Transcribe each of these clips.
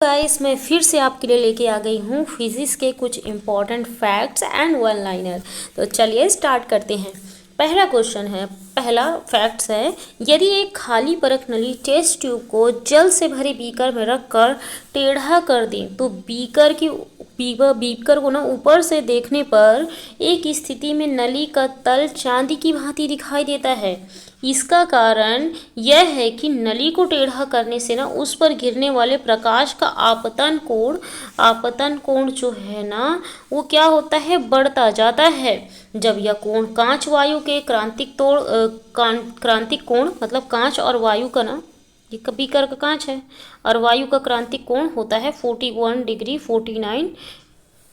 Guys, मैं फिर से आपके लिए लेके आ गई हूँ फिजिक्स के कुछ important facts and one liner. तो चलिए स्टार्ट करते हैं। पहला फैक्ट्स है, यदि एक खाली परख नली टेस्ट ट्यूब को जल से भरे बीकर में रखकर टेढ़ा कर दें तो बीकर को ना ऊपर से देखने पर एक स्थिति में नली का तल चांदी की भांति दिखाई देता है। इसका कारण यह है कि नली को टेढ़ा करने से ना उस पर गिरने वाले प्रकाश का आपतन कोण जो है ना वो क्या होता है, बढ़ता जाता है। जब यह कोण कांच वायु के क्रांतिक कोण मतलब कांच और वायु का ना, ये बीकर का कांच है और वायु का क्रांतिक कोण होता है 41 डिग्री 49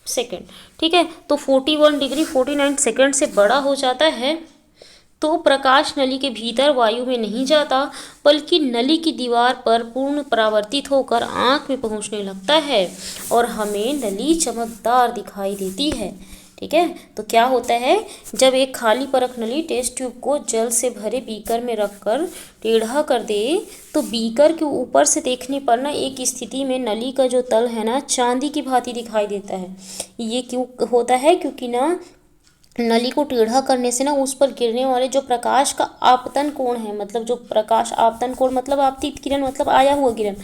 सेकेंड। ठीक है, तो 41 डिग्री 49 सेकेंड से बड़ा हो जाता है तो प्रकाश नली के भीतर वायु में नहीं जाता बल्कि नली की दीवार पर पूर्ण परावर्तित होकर आँख में पहुँचने लगता है और हमें नली चमकदार दिखाई देती है। ठीक है, तो क्या होता है, जब एक खाली परख नली टेस्ट ट्यूब को जल से भरे बीकर में रखकर टेढ़ा कर दे तो बीकर के ऊपर से देखने पर ना एक स्थिति में नली का जो तल है ना चांदी की भांति दिखाई देता है। ये क्यों होता है, क्योंकि ना नली को टेढ़ा करने से ना उस पर गिरने वाले जो प्रकाश का आपतन कोण है, मतलब जो प्रकाश आपतन कोण मतलब आपतित किरण मतलब आया हुआ किरण,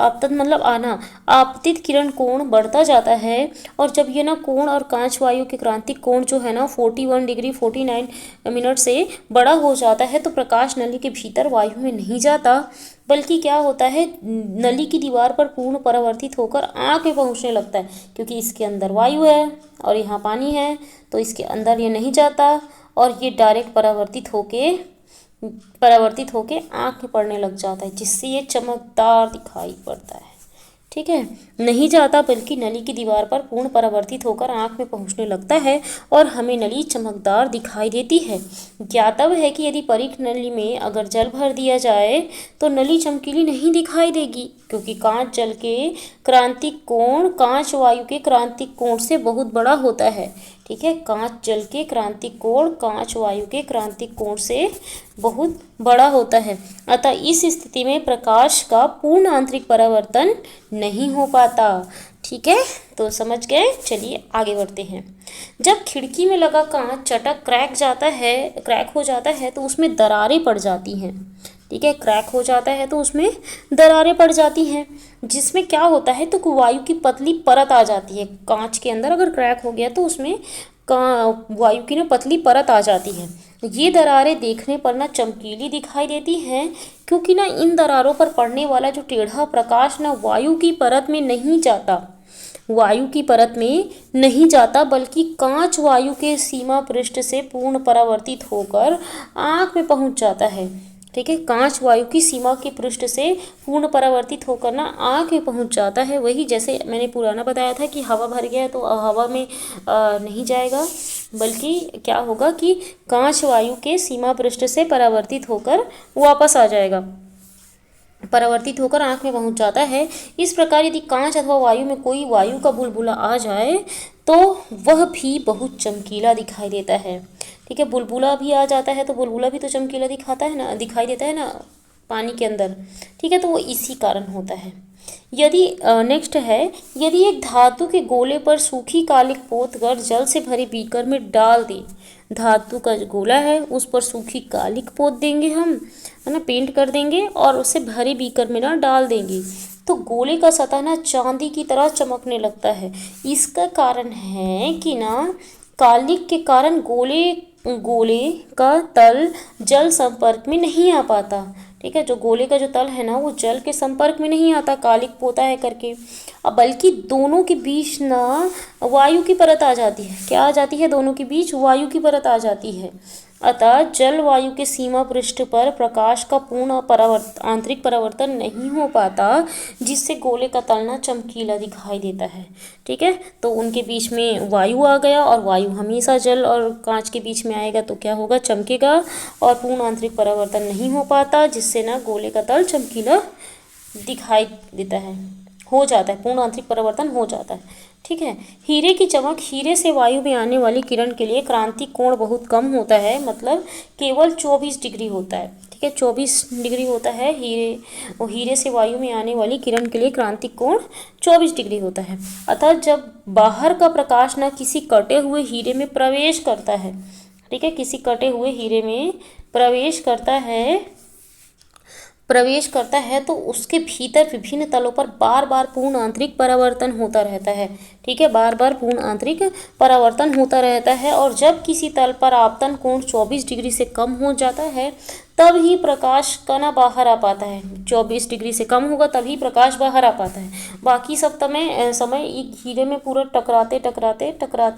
आपतन मतलब आना, आपतित किरण कोण बढ़ता जाता है। और जब ये ना कोण और कांच वायु के क्रांतिक कोण जो है ना 41 डिग्री 49 मिनट से बड़ा हो जाता है तो प्रकाश नली के भीतर वायु में नहीं जाता बल्कि क्या होता है, नली की दीवार पर पूर्ण परावर्तित होकर आँख में पहुँचने लगता है। क्योंकि इसके अंदर वायु है और यहाँ पानी है तो इसके अंदर ये नहीं जाता और ये डायरेक्ट परावर्तित होके आँख में पड़ने लग जाता है, जिससे ये चमकदार दिखाई पड़ता है। ठीक है, नहीं जाता बल्कि नली की दीवार पर पूर्ण परावर्तित होकर आँख में पहुँचने लगता है और हमें नली चमकदार दिखाई देती है। ज्ञातव्य है कि यदि परीख नली में अगर जल भर दिया जाए तो नली चमकीली नहीं दिखाई देगी, क्योंकि कांच जल के क्रांतिक कोण कांच वायु के क्रांतिक कोण से बहुत बड़ा होता है। ठीक है, कांच जल के क्रांतिक कोण कांच वायु के क्रांतिक कोण से बहुत बड़ा होता है, अतः इस स्थिति में प्रकाश का पूर्ण आंतरिक परावर्तन नहीं हो पाता। ठीक है, तो समझ गए। चलिए आगे बढ़ते हैं। जब खिड़की में लगा कांच चटक क्रैक हो जाता है तो उसमें दरारें पड़ जाती हैं। ठीक है, क्रैक हो जाता है तो उसमें दरारें पड़ जाती हैं, जिसमें क्या होता है तो वायु की पतली परत आ जाती है। कांच के अंदर अगर क्रैक हो गया तो उसमें वायु की ना पतली परत आ जाती है। ये दरारें देखने पर ना चमकीली दिखाई देती हैं, क्योंकि ना इन दरारों पर पड़ने वाला जो टेढ़ा प्रकाश ना वायु की परत में नहीं जाता बल्कि कांच वायु के सीमा पृष्ठ से पूर्ण परावर्तित होकर आँख में पहुँच जाता है। ठीक है, कांच वायु की सीमा के पृष्ठ से पूर्ण परावर्तित होकर ना आँख में पहुँच जाता है। वही जैसे मैंने पुराना बताया था कि हवा भर गया तो हवा में नहीं जाएगा बल्कि क्या होगा कि कांच वायु के सीमा पृष्ठ से परावर्तित होकर वापस आ जाएगा, परावर्तित होकर आँख में पहुँच जाता है। इस प्रकार यदि कांच अथवा वायु में कोई वायु का बुलबुला आ जाए तो वह भी बहुत चमकीला दिखाई देता है। ठीक है, बुलबुला भी आ जाता है तो बुलबुला भी तो चमकीला दिखाई देता है ना पानी के अंदर। ठीक है, तो वो इसी कारण होता है। नेक्स्ट है, यदि एक धातु के गोले पर सूखी कालिक पोत कर जल से भरे बीकर में डाल दे, धातु का गोला है उस पर सूखी कालिक पोत देंगे हम, है ना, पेंट कर देंगे और उसे भरे बीकर में ना डाल देंगे तो गोले का सतह ना चांदी की तरह चमकने लगता है। इसका कारण है कि ना कालिक के कारण गोले का तल जल संपर्क में नहीं आ पाता। ठीक है, जो गोले का जो तल है ना वो जल के संपर्क में नहीं आता कालिक पोता है करके, अब बल्कि दोनों के बीच ना वायु की परत आ जाती है। क्या आ जाती है, दोनों के बीच वायु की परत आ जाती है। अतः जल वायु के सीमा पृष्ठ पर प्रकाश का पूर्ण आंतरिक परावर्तन नहीं हो पाता, जिससे गोले का तल ना चमकीला दिखाई देता है। ठीक है, तो उनके बीच में वायु आ गया और वायु हमेशा जल और कांच के बीच में आएगा तो क्या होगा, चमकेगा और पूर्ण आंतरिक परावर्तन नहीं हो पाता, जिससे ना गोले का तल चमकीला दिखाई देता है, हो जाता है, पूर्ण आंतरिक परावर्तन हो जाता है। ठीक है, हीरे की चमक, हीरे से वायु में आने वाली किरण के लिए क्रांतिक कोण बहुत कम होता है, मतलब केवल 24 डिग्री होता है। ठीक ठीक है। 24 डिग्री होता है हीरे से वायु में आने वाली किरण के लिए क्रांतिक कोण 24 डिग्री होता है। अतः जब बाहर का प्रकाश ना किसी कटे हुए हीरे में प्रवेश करता है, ठीक है, किसी कटे हुए हीरे में प्रवेश करता है तो उसके भीतर विभिन्न तलों पर बार बार पूर्ण आंतरिक परावर्तन होता रहता है, ठीक है, बार बार पूर्ण आंतरिक परावर्तन होता रहता है। और जब किसी तल पर आपतन कोण 24 डिग्री से कम हो जाता है तब ही प्रकाश कणा बाहर आ पाता है। 24 डिग्री से कम होगा तभी प्रकाश बाहर आ पाता है। बाकी सब समय एक हीरे में पूरा टकराते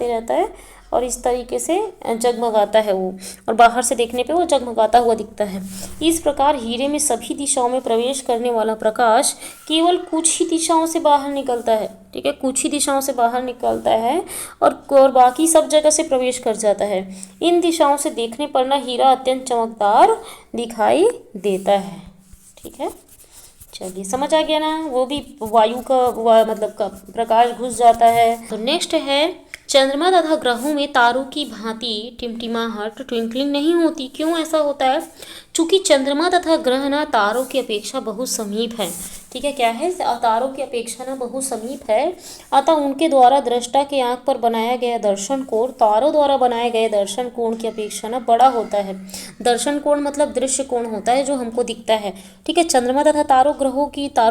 रहता है और इस तरीके से जगमगाता है वो, और बाहर से देखने पे वो जगमगाता हुआ दिखता है। इस प्रकार हीरे में सभी दिशाओं में प्रवेश करने वाला प्रकाश केवल कुछ ही दिशाओं से बाहर निकलता है, ठीक है, कुछ ही दिशाओं से बाहर निकलता है और बाकी सब जगह से प्रवेश कर जाता है। इन दिशाओं से देखने पर ना हीरा अत्यंत चमकदार दिखाई देता है, ठीक है। चलिए समझ आ गया ना, वो भी वायु का मतलब का प्रकाश घुस जाता है। तो नेक्स्ट है चंद्रमा तथा ग्रहों में तारों की भांति टिमटिमाहट ट्विंकलिंग नहीं होती। क्यों ऐसा होता है? चूंकि चंद्रमा तथा ग्रह ना तारों की अपेक्षा बहुत समीप है, ठीक है, क्या है, तारों की अपेक्षा ना बहुत समीप है। अतः उनके द्वारा दृष्टा के आंख पर बनाया गया दर्शन कोण तारों द्वारा बनाए गए दर्शन कोण की अपेक्षा ना बड़ा होता है। दर्शन कोण मतलब दृश्य कोण होता है जो हमको दिखता है, ठीक है। चंद्रमा तथा तारों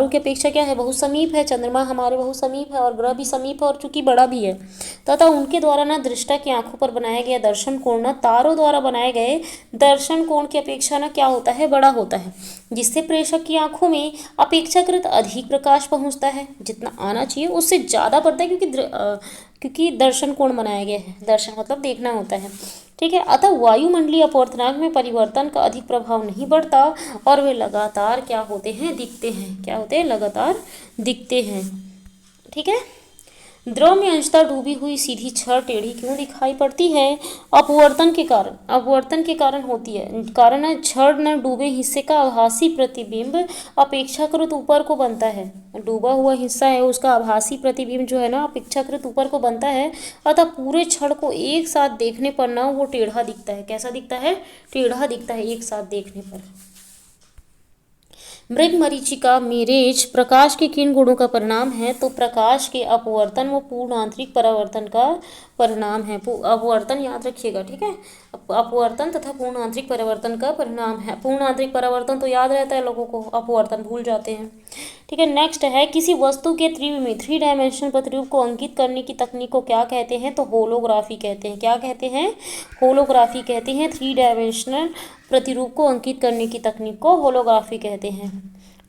की अपेक्षा क्या है, बहुत समीप है। चंद्रमा हमारे बहुत समीप है और ग्रह भी समीप है और चूंकि बड़ा भी है, तथा उनके द्वारा ना दृष्टा की आंखों पर बनाया गया दर्शन कोण ना तारों द्वारा बनाए गए दर्शन कोण की अपेक्षा ना क्या होता है, बड़ा होता है, जिससे प्रेक्षक की आंखों में अपेक्षाकृत अधिक प्रकाश पहुंचता है। जितना आना चाहिए उससे ज़्यादा पड़ता है, क्योंकि दर्शन कोण बनाया गया है, दर्शन मतलब देखना होता है, ठीक है। अतः वायुमंडलीय अपवर्तनांक में परिवर्तन का अधिक प्रभाव नहीं पड़ता और वे लगातार क्या होते हैं, दिखते हैं। क्या होते हैं? लगातार दिखते हैं, ठीक है। द्रव में अंशतः डूबी हुई सीधी छड़ टेढ़ी क्यों दिखाई पड़ती है? अपवर्तन के कारण होती है। कारण है छड़ न डूबे हिस्से का आभासी प्रतिबिंब अपेक्षाकृत ऊपर को बनता है। डूबा हुआ हिस्सा है उसका आभासी प्रतिबिंब जो है ना अपेक्षाकृत ऊपर को बनता है, अतः पूरे छड़ को एक साथ देखने पर ना वो टेढ़ा दिखता है। कैसा दिखता है? टेढ़ा दिखता है एक साथ देखने पर। मृग मरीचिका मिरेज प्रकाश के किन गुणों का परिणाम है? तो प्रकाश के अपवर्तन व पूर्ण आंतरिक परावर्तन का परिणाम है। अपवर्तन याद रखिएगा, ठीक है, अपवर्तन तथा पूर्ण आंतरिक परावर्तन का परिणाम है। पूर्ण आंतरिक परावर्तन तो याद रहता है लोगों को, अपवर्तन भूल जाते हैं, ठीक है। नेक्स्ट है किसी वस्तु के त्रिविमी 3 डायमेंशनल प्रतिरूप को अंकित करने की तकनीक को क्या कहते हैं? तो होलोग्राफी कहते हैं। क्या कहते हैं? होलोग्राफी कहते हैं। 3 डायमेंशनल प्रतिरूप को अंकित करने की तकनीक को होलोग्राफी कहते हैं।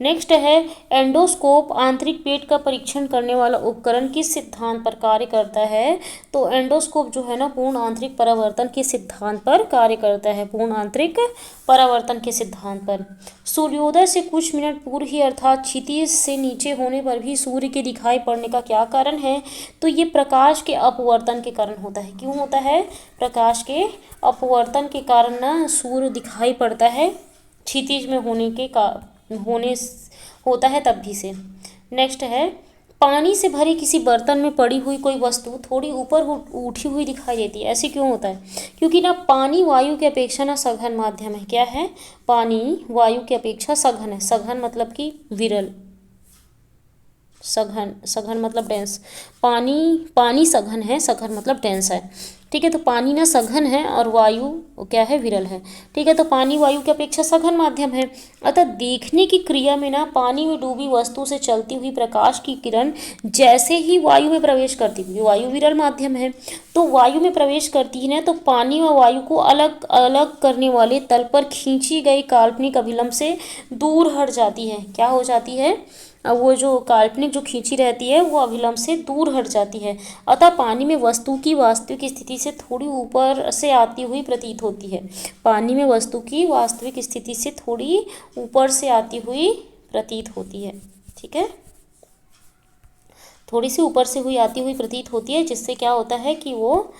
नेक्स्ट है एंडोस्कोप आंतरिक पेट का परीक्षण करने वाला उपकरण किस सिद्धांत पर कार्य करता है? तो एंडोस्कोप जो है ना पूर्ण आंतरिक परावर्तन के सिद्धांत पर कार्य करता है, पूर्ण आंतरिक परावर्तन के सिद्धांत पर। सूर्योदय से कुछ मिनट पूर्व ही अर्थात क्षितिज से नीचे होने पर भी सूर्य के दिखाई पड़ने का क्या कारण है? तो ये प्रकाश के अपवर्तन के कारण होता है। क्यों होता है? प्रकाश के अपवर्तन के कारण ना सूर्य दिखाई पड़ता है, क्षितिज में होता है तब भी से। नेक्स्ट है पानी से भरे किसी बर्तन में पड़ी हुई कोई वस्तु थोड़ी ऊपर उठी हुई दिखाई देती है। ऐसे क्यों होता है? क्योंकि ना पानी वायु की अपेक्षा ना सघन माध्यम है। क्या है? पानी वायु की अपेक्षा सघन है। सघन मतलब कि विरल, सघन मतलब डेंस। पानी सघन है, सघन मतलब डेंस है, ठीक है। तो पानी ना सघन है और वायु क्या है? विरल है, ठीक है। तो पानी वायु की अपेक्षा सघन माध्यम है। अतः देखने की क्रिया में ना पानी में डूबी वस्तु से चलती हुई प्रकाश की किरण जैसे ही वायु में प्रवेश करती हुई, वायु विरल माध्यम है, तो वायु में प्रवेश करती है ना तो पानी व वायु को अलग अलग करने वाले तल पर खींची गई काल्पनिक अभिलंब से दूर हट जाती है। क्या हो जाती है? अब वो जो काल्पनिक जो खींची रहती है वो अभिलंब से दूर हट जाती है। अतः पानी में वस्तु की वास्तविक स्थिति से थोड़ी ऊपर से आती हुई प्रतीत होती है। पानी में वस्तु की वास्तविक स्थिति से थोड़ी ऊपर से आती हुई प्रतीत होती है, ठीक है, थोड़ी सी ऊपर से हुई आती हुई प्रतीत होती है, जिससे क्या होता है कि वो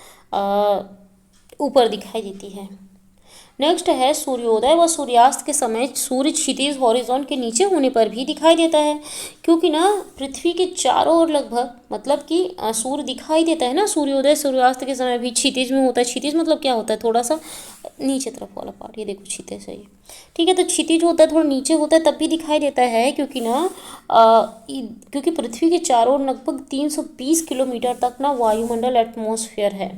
ऊपर दिखाई देती है। नेक्स्ट है सूर्योदय व सूर्यास्त के समय सूर्य क्षितिज हॉरिजॉन के नीचे होने पर भी दिखाई देता है, क्योंकि ना पृथ्वी के चारों ओर लगभग मतलब कि सूर्य दिखाई देता है ना सूर्योदय सूर्यास्त के समय भी क्षितिज में होता है। क्षितिज मतलब क्या होता है, थोड़ा सा नीचे तरफ वाला पार्ट, ये देखो क्षितिज सही है, ठीक है। तो क्षितिज होता है, थोड़ा नीचे होता है तब भी दिखाई देता है, क्योंकि ना क्योंकि पृथ्वी के चारों ओर लगभग 320 किलोमीटर तक ना वायुमंडल एटमॉस्फेयर है।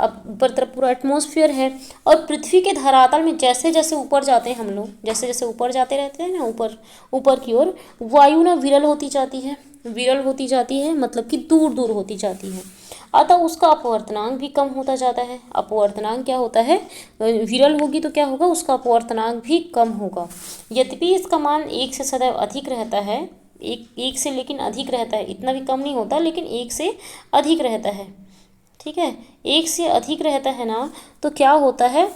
अब ऊपर तरफ पूरा एटमॉस्फेयर है, और पृथ्वी के धरातल में जैसे जैसे ऊपर जाते हैं हम लोग, जैसे जैसे ऊपर जाते रहते हैं ना ऊपर ऊपर की ओर, वायु ना विरल होती जाती है, विरल होती जाती है मतलब कि दूर दूर होती जाती है। अतः उसका अपवर्तनांक भी कम होता जाता है। अपवर्तनांक क्या होता है, विरल होगी तो क्या होगा, उसका अपवर्तनांक भी कम होगा। यद्यपि इसका मान 1 से सदैव अधिक रहता है, एक से लेकिन अधिक रहता है, इतना भी कम नहीं होता, लेकिन 1 से अधिक रहता है, ठीक है। 1 से अधिक रहता है ना, तो क्या होता है,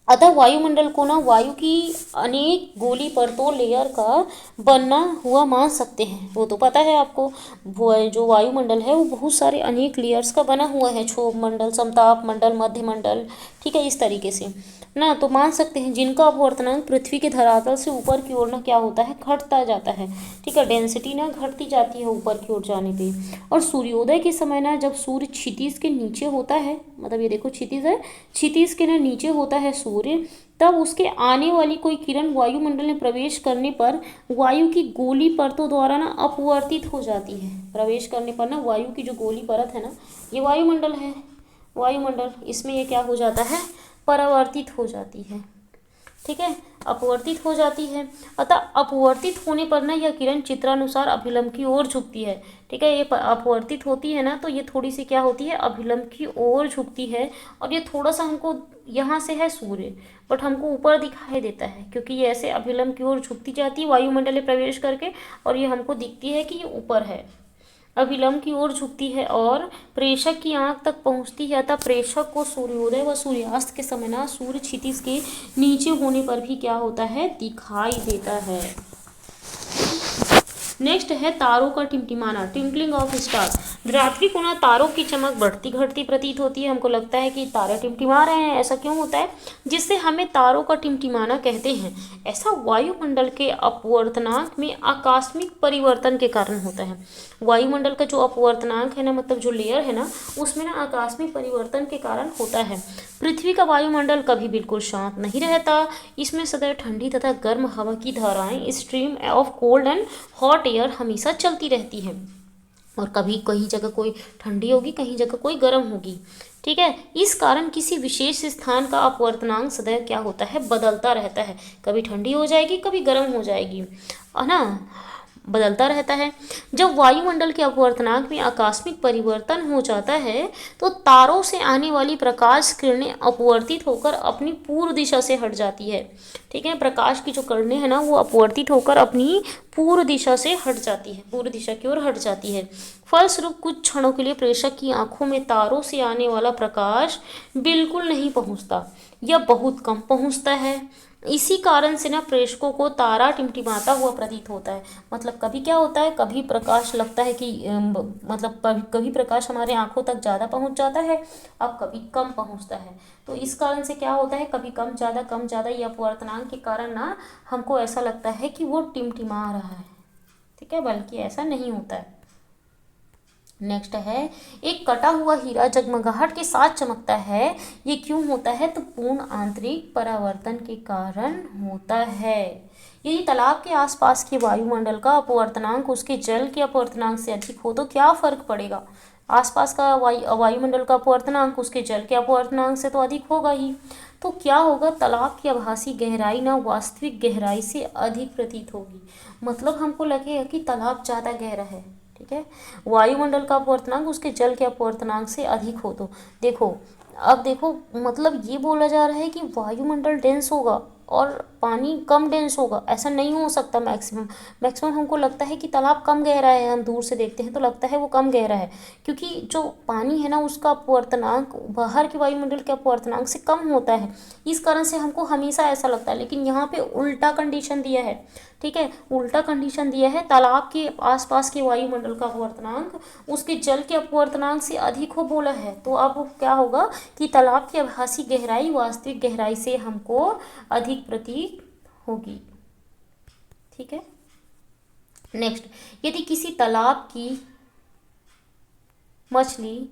अतः वायुमंडल को ना वायु की अनेक गोली परतों लेयर का बना हुआ मान सकते हैं। वो तो पता है आपको, वो जो वायुमंडल है वो बहुत सारे अनेक लेयर्स का बना हुआ है, क्षोभ मंडल, समताप मंडल, मध्य मंडल, ठीक है, इस तरीके से ना तो मान सकते हैं, जिनका अपवर्तनांक पृथ्वी के धरातल से ऊपर की ओर ना क्या होता है, घटता जाता है, ठीक है। डेंसिटी ना घटती जाती है ऊपर की ओर जाने पे। और सूर्योदय के समय ना जब सूर्य क्षितिज के नीचे होता है, मतलब ये देखो क्षितिज है, क्षितिज के ना नीचे होता है सूर्य, तब उसके आने वाली कोई किरण वायुमंडल में प्रवेश करने पर वायु की गोली परतों द्वारा ना अपवर्तित हो जाती है। प्रवेश करने पर ना वायु की जो गोली परत है ना, ये वायुमंडल है, वायुमंडल, इसमें ये क्या हो जाता है, परावर्तित हो जाती है, ठीक है, अपवर्तित हो जाती है। अतः अपवर्तित होने पर ना यह किरण चित्रानुसार अभिलंब की ओर झुकती है, ठीक है। ये अपवर्तित होती है ना, तो ये थोड़ी सी क्या होती है, अभिलंब की ओर झुकती है। और ये थोड़ा सा हमको यहाँ से है सूर्य, बट हमको ऊपर दिखाई देता है, क्योंकि ये ऐसे अभिलंब की ओर झुकती जाती है वायुमंडल में प्रवेश करके, और ये हमको दिखती है कि ये ऊपर है, अभिलंब की ओर झुकती है और प्रेषक की आंख तक पहुंचती है। अतः प्रेषक को सूर्योदय व सूर्यास्त के समय ना सूर्य क्षितिज के नीचे होने पर भी क्या होता है, दिखाई देता है। नेक्स्ट है तारों का टिमटिमाना, ट्विंकलिंग ऑफ स्टार। रात्रि को ना तारों की चमक बढ़ती घटती प्रतीत होती है, हमको लगता है कि तारे टिमटिमा रहे हैं, ऐसा क्यों होता है, जिससे हमें तारों का टिमटिमाना कहते हैं। ऐसा वायुमंडल के अपवर्तनांक में आकस्मिक परिवर्तन के कारण होता है। वायुमंडल का जो अपवर्तनांक है ना, मतलब जो लेयर है ना, उसमें ना आकस्मिक परिवर्तन के कारण होता है। पृथ्वी का वायुमंडल कभी बिल्कुल शांत नहीं रहता, इसमें सदैव ठंडी तथा गर्म हवा की धाराएं, stream of cold and hot air हमेशा चलती रहती है, और कभी कहीं जगह कोई ठंडी होगी, कहीं जगह कोई गर्म होगी, ठीक है। इस कारण किसी विशेष स्थान का अपवर्तनांक सदैव क्या होता है, बदलता रहता है, कभी ठंडी हो जाएगी, कभी गर्म हो जाएगी, है ना, बदलता रहता है। जब वायुमंडल के अपवर्तनांक में आकस्मिक परिवर्तन हो जाता है, तो तारों से आने वाली प्रकाश किरणें अपवर्तित होकर अपनी पूर्व दिशा से हट जाती है, ठीक है। प्रकाश की जो किरणें हैं ना, वो अपवर्तित होकर अपनी पूर्व दिशा से हट जाती है, पूर्व दिशा की ओर हट जाती है। फलस्वरूप कुछ क्षणों के लिए प्रेषक की आंखों में तारों से आने वाला प्रकाश बिल्कुल नहीं पहुंचता या बहुत कम पहुंचता है। इसी कारण से ना प्रेषकों को तारा टिमटिमाता हुआ प्रतीत होता है। मतलब कभी क्या होता है, कभी प्रकाश लगता है कि मतलब कभी प्रकाश हमारे आंखों तक ज़्यादा पहुंच जाता है, अब कभी कम पहुंचता है। तो इस कारण से क्या होता है, कभी कम ज़्यादा, ये अपवर्तनांक के कारण ना हमको ऐसा लगता है कि वो टिमटिमा रहा है, ठीक है, बल्कि ऐसा नहीं होता है। नेक्स्ट है, एक कटा हुआ हीरा जगमगाहट के साथ चमकता है, ये क्यों होता है, तो पूर्ण आंतरिक परावर्तन के कारण होता है। यदि तालाब के आसपास के वायुमंडल का अपवर्तनांक उसके जल के अपवर्तनांक से अधिक हो तो क्या फर्क पड़ेगा, आसपास का वायुमंडल का अपवर्तनांक उसके जल के अपवर्तनांक से तो अधिक होगा ही, तो क्या होगा, तालाब की आभासी गहराई ना वास्तविक गहराई से अधिक प्रतीत होगी। मतलब हमको लगेगा कि तालाब ज़्यादा गहरा है, ठीक है, वायुमंडल का अपवर्तनांक उसके जल के अपवर्तनांक से अधिक हो तो देखो, अब देखो मतलब ये बोला जा रहा है कि वायुमंडल डेंस होगा और पानी कम डेंस होगा, ऐसा नहीं हो सकता। मैक्सिमम हमको लगता है कि तालाब कम गहरा है, हम दूर से देखते हैं तो लगता है वो कम गहरा है, क्योंकि जो पानी है ना उसका अपवर्तनांक बाहर के वायुमंडल के अपवर्तनांक से कम होता है, इस कारण से हमको हमेशा ऐसा लगता है। लेकिन यहाँ पे उल्टा कंडीशन दिया है, ठीक है, उल्टा कंडीशन दिया है, तालाब के आसपास के वायुमंडल का अपवर्तनांक उसके जल के अपवर्तनांक से अधिक हो बोला है। तो अब क्या होगा कि तालाब की आभासी गहराई वास्तविक गहराई से हमको अधिक प्रतीत होगी। ठीक है, नेक्स्ट, यदि किसी तालाब की मछली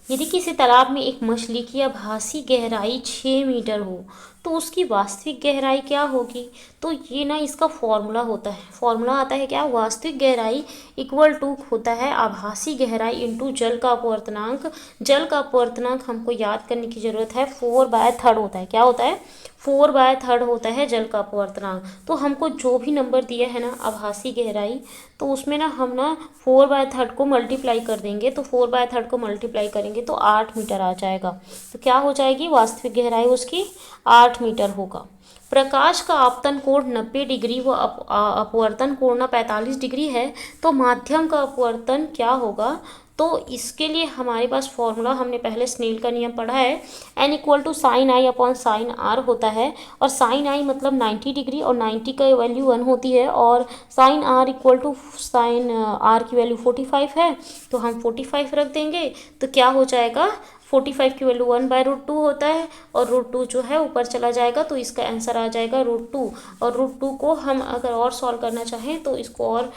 यदि किसी तालाब में एक मछली की आभासी गहराई 6 मीटर हो तो उसकी वास्तविक गहराई क्या होगी। तो ये ना इसका फॉर्मूला होता है, फॉर्मूला आता है क्या, वास्तविक गहराई इक्वल टू होता है आभासी गहराई इंटू जल का अपवर्तनांक। जल का अपवर्तनांक हमको याद करने की जरूरत है, 4/3 होता है। क्या होता है, 4/3 होता है जल का अपवर्तनांक। तो हमको जो भी नंबर दिया है ना आभासी गहराई, तो उसमें ना हम ना 4/3 को मल्टीप्लाई कर देंगे, तो 4/3 को मल्टीप्लाई करेंगे तो 8 मीटर आ जाएगा। तो क्या हो जाएगी, वास्तविक गहराई उसकी 8 मीटर होगा। प्रकाश का आपतन कोण 90 डिग्री व अपवर्तन कोण ना 45 डिग्री है, तो माध्यम का अपवर्तन क्या होगा। तो इसके लिए हमारे पास फॉर्मूला हमने पहले स्नेल का नियम पढ़ा है, n equal to sine i upon sine r होता है। और साइन आई मतलब 90 डिग्री और 90 का वैल्यू 1 होती है, और sine r equal to sine r की वैल्यू 45 है, तो हम 45 रख देंगे। तो क्या हो जाएगा, 45 की वैल्यू 1/√2 होता है, और √2 जो है ऊपर चला जाएगा, तो इसका आंसर आ जाएगा √2। और √2 को हम अगर और सॉल्व करना चाहें तो इसको और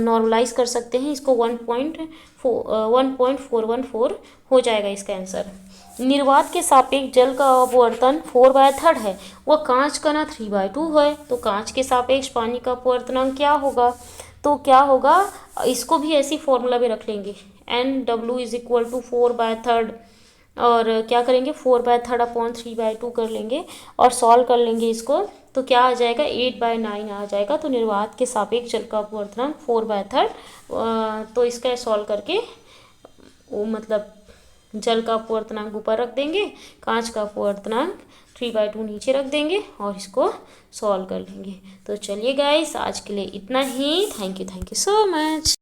नॉर्मलाइज कर सकते हैं, इसको 1.414 हो जाएगा इसका आंसर। निर्वात के सापेक्ष जल का अपवर्तन 4/3 है, वह कांच का ना 3/2 है। तो कांच के सापेक्ष पानी का अपवर्तनांक क्या होगा, तो क्या होगा, इसको भी ऐसी फॉर्मूला में रख लेंगे, NW इज इक्वल टू 4/3, और क्या करेंगे 4/3 अपॉन 3/2 कर लेंगे और सॉल्व कर लेंगे इसको, तो क्या आ जाएगा 8/9 आ जाएगा। तो निर्वात के सापेक्ष जल का अपवर्तनांक 4/3, तो इसका सॉल्व करके वो मतलब जल का अपवर्तनांक ऊपर रख देंगे, कांच का अपवर्तनांक 3/2 नीचे रख देंगे और इसको सॉल्व कर लेंगे। तो चलिए गाइस, आज के लिए इतना ही। Thank you so much.